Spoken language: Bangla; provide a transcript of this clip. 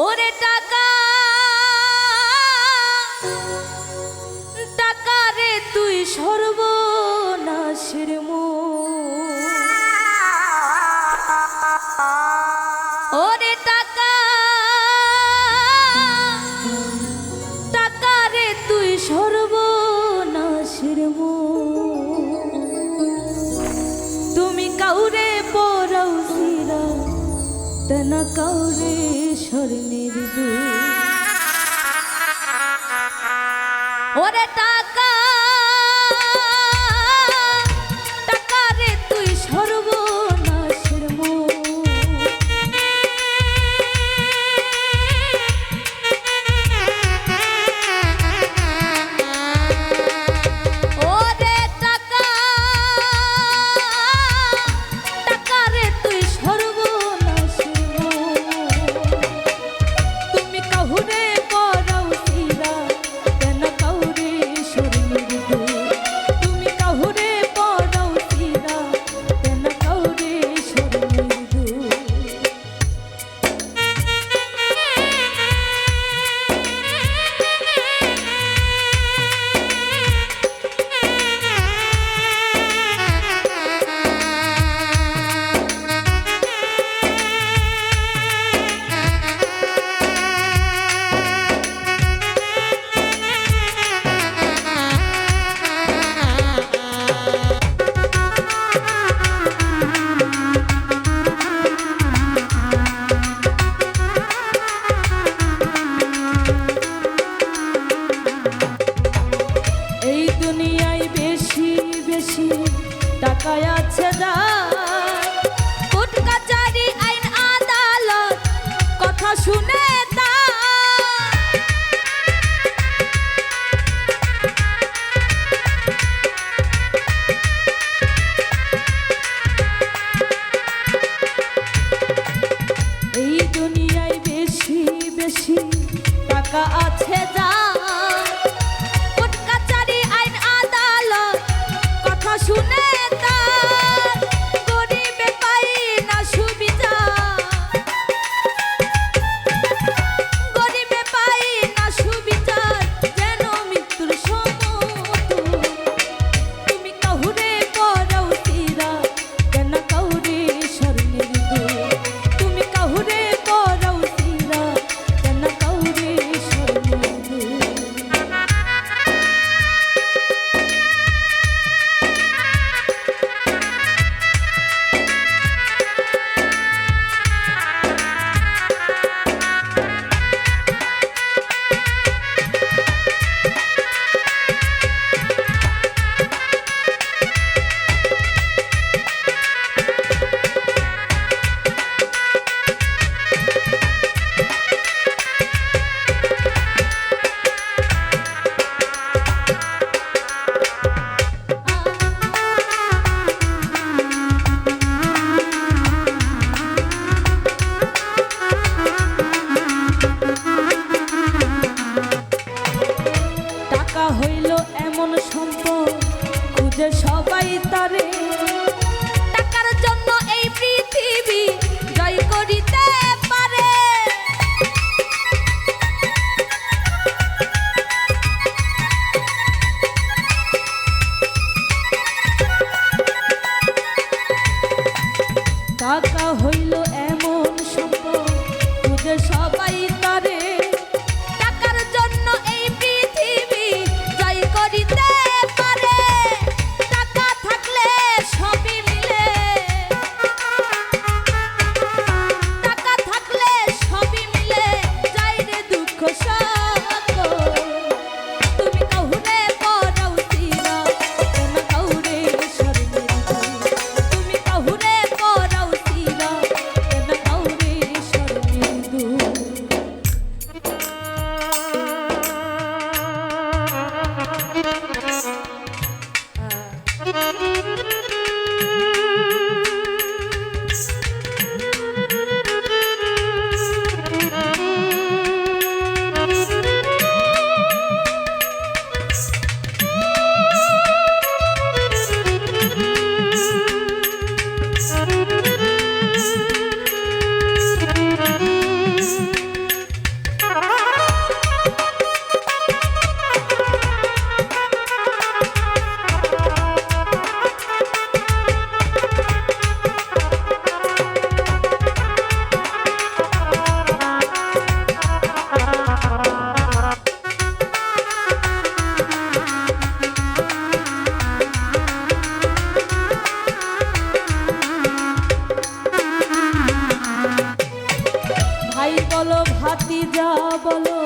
ওরে টাকা টাকা রে তুই সর্বনাশের মূল। ওরে টাকা টাকা রে তুই সর্বনাশের মূল। তুমি কাউরে পরাও সিরা তেনা কাউরে স্বর্ণের দুল। ওরে টাকা টাকা রে তুই সর্বনাশের মূল। ওরে টাকা টাকা রে তুই সর্বনাশের মূল। তুমি কাহুরে পরাও সিরা তেনা কাউরে স্বর্ণের দুল। তুমি কাহুরে পরাও সিরা তেনা কাউরে স্বর্ণের দুল। এই দুনিয়ায় বেশি বেশি টাকা আছে যার, কোর্ট কাচারি আইন আদালত কথা শুনে তার। এই দুনিয়ায় বেশি বেশি টাকা আছে যার, কোর্ট কাচারি আইন আদালত কথা শুনে তার। গরিবে পাই না সুবিচার, গরিবে পাই না সুবিচার, যেন মৃত্যুর সমতুল। তুমি কাহুরে পরাও সিরা তেনা কাউরে স্বর্ণের দুল। তুমি কাহুরে পরাও সিরা তেনা কাউরে স্বর্ণের দুল। বলো ভাতিজা বলো